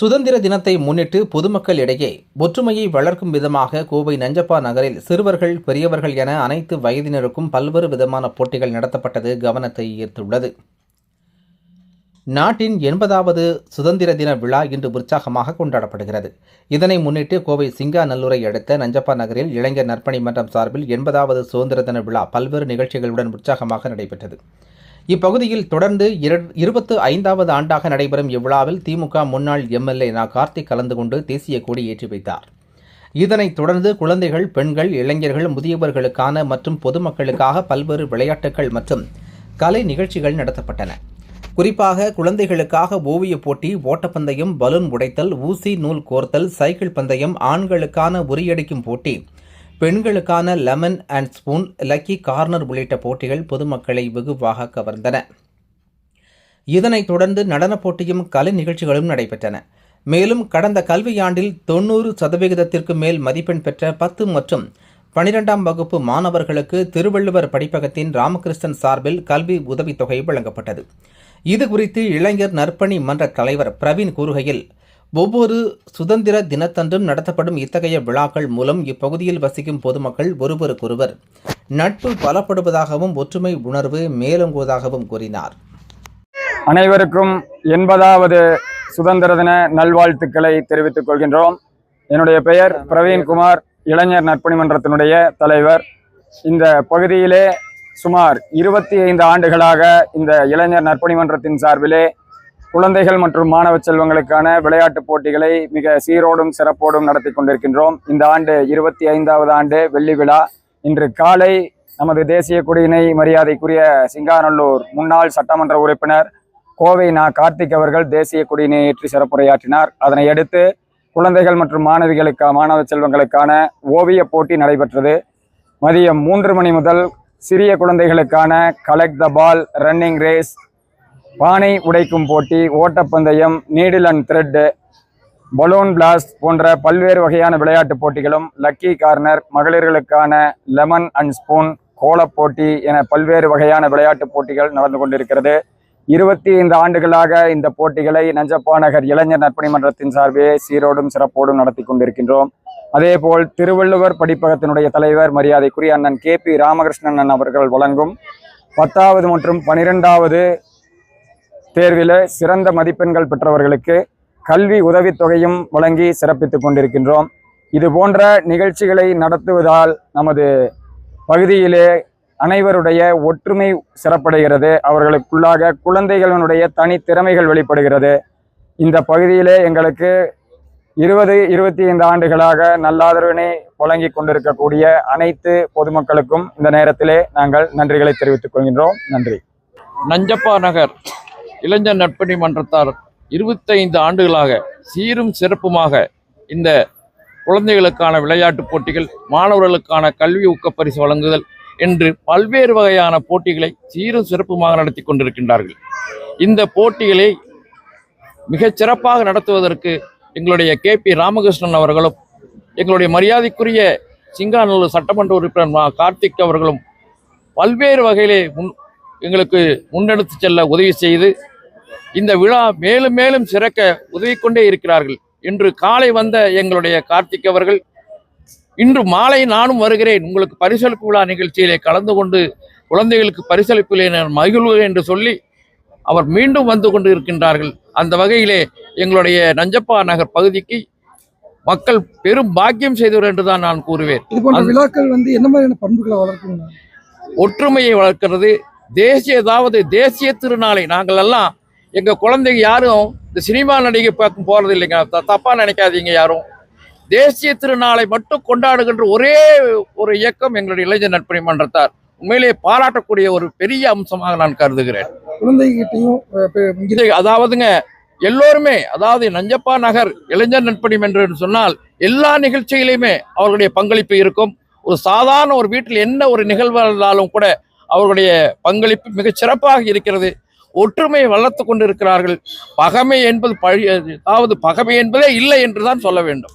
சுதந்திர தினத்தை முன்னிட்டு பொதுமக்கள் இடையே ஒற்றுமையை வளர்க்கும் விதமாக கோவை நஞ்சப்பா நகரில் சிறுவர்கள் பெரியவர்கள் என அனைத்து வயதினருக்கும் பல்வேறு விதமான போட்டிகள் நடத்தப்பட்டது கவனத்தை ஈர்த்துள்ளது. நாட்டின் 80வது சுதந்திர தின விழா இன்று உற்சாகமாக கொண்டாடப்படுகிறது. இதனை முன்னிட்டு கோவை சிங்காநல்லூரை அடுத்த நஞ்சப்பா நகரில் இளைஞர் நற்பணி மன்றம் சார்பில் 80வது சுதந்திர தின விழா பல்வேறு நிகழ்ச்சிகளுடன் உற்சாகமாக நடைபெற்றது. இப்பகுதியில் தொடர்ந்து 25வது ஆண்டாக நடைபெறும் இவ்விழாவில் திமுக முன்னாள் எம்எல்ஏ கார்த்திக் கலந்து கொண்டு தேசிய கொடி ஏற்றி வைத்தார். இதனைத் தொடர்ந்து குழந்தைகள், பெண்கள், இளைஞர்கள், முதியவர்களுக்கான மற்றும் பொதுமக்களுக்காக பல்வேறு விளையாட்டுகள் மற்றும் கலை நிகழ்ச்சிகள் நடத்தப்பட்டன. குறிப்பாக குழந்தைகளுக்காக ஓவியப் போட்டி, ஓட்டப்பந்தயம், பலூன் உடைத்தல், ஊசி நூல் கோர்த்தல், சைக்கிள் பந்தயம், ஆண்களுக்கான உரியடிக்கும் போட்டி, பெண்களுக்கான lemon and spoon, lucky corner உள்ளிட்ட போட்டிகள் பொதுமக்களை வெகுவாக கவர்ந்தன. இதனைத் தொடர்ந்து நடனப் போட்டியும் கலை நிகழ்ச்சிகளும் நடைபெற்றன. மேலும் கடந்த கல்வியாண்டில் 90% மேல் மதிப்பெண் பெற்ற 10 மற்றும் 12ஆம் வகுப்பு மாணவர்களுக்கு திருவள்ளுவர் படிப்பகத்தின் ராமகிருஷ்ணன் சார்பில் கல்வி உதவித்தொகை வழங்கப்பட்டது. இதுகுறித்து இளைஞர் நற்பணி மன்ற தலைவர் பிரவீன் கூறுகையில், ஒவ்வொரு சுதந்திர தினத்தன்றும் நடத்தப்படும் இத்தகைய விழாக்கள் மூலம் இப்பகுதியில் வசிக்கும் பொதுமக்கள் ஒருவருக்கொருவர் நட்பு பலப்படுவதாகவும் ஒற்றுமை உணர்வு மேலோங்குவதாகவும் கூறினார். அனைவருக்கும் 80வது சுதந்திர தின நல்வாழ்த்துக்களை தெரிவித்துக் கொள்கின்றோம். என்னுடைய பெயர் பிரவீன்குமார், இளைஞர் நற்பணி மன்றத்தினுடைய தலைவர். இந்த பகுதியிலே சுமார் 25 ஆண்டுகளாக இந்த இளைஞர் நற்பணி மன்றத்தின் சார்பிலே குழந்தைகள் மற்றும் மாணவ செல்வங்களுக்கான விளையாட்டுப் போட்டிகளை மிக சீரோடும் சிறப்போடும் நடத்தி கொண்டிருக்கின்றோம். இந்த ஆண்டு 25வது ஆண்டு வெள்ளி விழா. இன்று காலை நமது தேசிய கொடியினை மரியாதைக்குரிய சிங்காநல்லூர் முன்னாள் சட்டமன்ற உறுப்பினர் கோவை கார்த்திக் அவர்கள் தேசிய கொடியினை ஏற்றி சிறப்புரையாற்றினார். அதனை அடுத்து குழந்தைகள் மற்றும் மாணவ செல்வங்களுக்கான ஓவிய போட்டி நடைபெற்றது. மதியம் 3 மணி முதல் சிறிய குழந்தைகளுக்கான collect the ball, running race, பானை உடைக்கும் போட்டி, ஓட்டப்பந்தயம், needle and thread, balloon blast போன்ற பல்வேறு வகையான விளையாட்டுப் போட்டிகளும், லக்கி கார்னர், மகளிர்களுக்கான லெமன் அண்ட் ஸ்பூன், கோலப் போட்டி என பல்வேறு வகையான விளையாட்டுப் போட்டிகள் நடந்து கொண்டிருக்கிறது. 25 ஆண்டுகளாக இந்த போட்டிகளை நஞ்சப்பா நகர் இளைஞர் நற்பணி மன்றத்தின் சார்பிலே சீரோடும் சிறப்போடும் நடத்தி கொண்டிருக்கின்றோம். அதேபோல் திருவள்ளுவர் படிப்பகத்தினுடைய தலைவர் மரியாதைக்குரிய அண்ணன் KP ராமகிருஷ்ணன் அவர்கள் வழங்கும் 10வது மற்றும் 12வது தேர்வில் சிறந்த மதிப்பெண்கள் பெற்றவர்களுக்கு கல்வி உதவித்தொகையும் வழங்கி சிறப்பித்துக் கொண்டிருக்கின்றோம். இது போன்ற நிகழ்ச்சிகளை நடத்துவதால் நமது பகுதியிலே அனைவருடைய ஒற்றுமை சிறப்படைகிறது. அவர்களுக்குள்ளாக குழந்தைகளுடைய தனித்திறமைகள் வெளிப்படுகிறது. இந்த பகுதியிலே எங்களுக்கு 25 ஆண்டுகளாக நல்லாதரவினை வழங்கி கொண்டிருக்கக்கூடிய அனைத்து பொதுமக்களுக்கும் இந்த நேரத்திலே நாங்கள் நன்றிகளை தெரிவித்துக் கொள்கின்றோம். நன்றி. நஞ்சப்பா நகர் இளைஞர் நற்பணி மன்றத்தார் 25 ஆண்டுகளாக சீரும் சிறப்புமாக இந்த குழந்தைகளுக்கான விளையாட்டுப் போட்டிகள், மாணவர்களுக்கான கல்வி ஊக்கப்பரிசு வழங்குதல் என்று பல்வேறு வகையான போட்டிகளை சீரும் சிறப்புமாக நடத்தி கொண்டிருக்கின்றார்கள். இந்த போட்டிகளை மிகச் சிறப்பாக நடத்துவதற்கு எங்களுடைய KP ராமகிருஷ்ணன் அவர்களும், எங்களுடைய மரியாதைக்குரிய சிங்காநல்லூர் சட்டமன்ற உறுப்பினர் கார்த்திக் அவர்களும் பல்வேறு வகையிலே எங்களுக்கு முன்னெடுத்து செல்ல உதவி செய்து இந்த விழா மேலும் மேலும் சிறக்க உதவி கொண்டே இருக்கிறார்கள். இன்று காலை வந்த எங்களுடைய கார்த்திக் அவர்கள், இன்று மாலை நானும் வருகிறேன், உங்களுக்கு பரிசளிப்பு விழா நிகழ்ச்சியிலே கலந்து கொண்டு குழந்தைகளுக்கு பரிசளிப்பிலே நான் மகிழ்வு என்று சொல்லி அவர் மீண்டும் வந்து கொண்டு இருக்கின்றார்கள். அந்த வகையிலே எங்களுடைய நஞ்சப்பா நகர் பகுதிக்கு மக்கள் பெரும் பாக்கியம் செய்தவர் என்றுதான் நான் கூறுவேன். இது போன்ற விழாக்கள் என்ன மாதிரியான பண்புகளை வளர்க்கணும்? ஒற்றுமையை வளர்க்கிறது. தேசிய திருநாளை நாங்கள் எல்லாம் எங்க குழந்தைங்க யாரும் இந்த சினிமா நடிகை பார்க்க போறது இல்லைங்க, தப்பா நினைக்காதீங்க. யாரும் தேசிய திருநாளை மட்டும் கொண்டாடுகின்ற ஒரே ஒரு இயக்கம் எங்களுடைய இளைஞர் நற்பணி மன்றத்தார். உண்மையிலே பாராட்டக்கூடிய ஒரு பெரிய அம்சமாக நான் கருதுகிறேன். அதாவதுங்க எல்லோருமே, அதாவது நஞ்சப்பா நகர் இளைஞர் நற்பணி மன்றம் சொன்னால் எல்லா நிகழ்ச்சிகளையுமே அவர்களுடைய பங்களிப்பு இருக்கும். ஒரு சாதாரண ஒரு வீட்டில் என்ன ஒரு நிகழ்வு இருந்தாலும் கூட அவர்களுடைய பங்களிப்பு மிகச் சிறப்பாக இருக்கிறது. ஒற்றுமையை வளர்த்து கொண்டு இருக்கிறார்கள். பகைமை என்பதே இல்லை என்றுதான் சொல்ல வேண்டும்.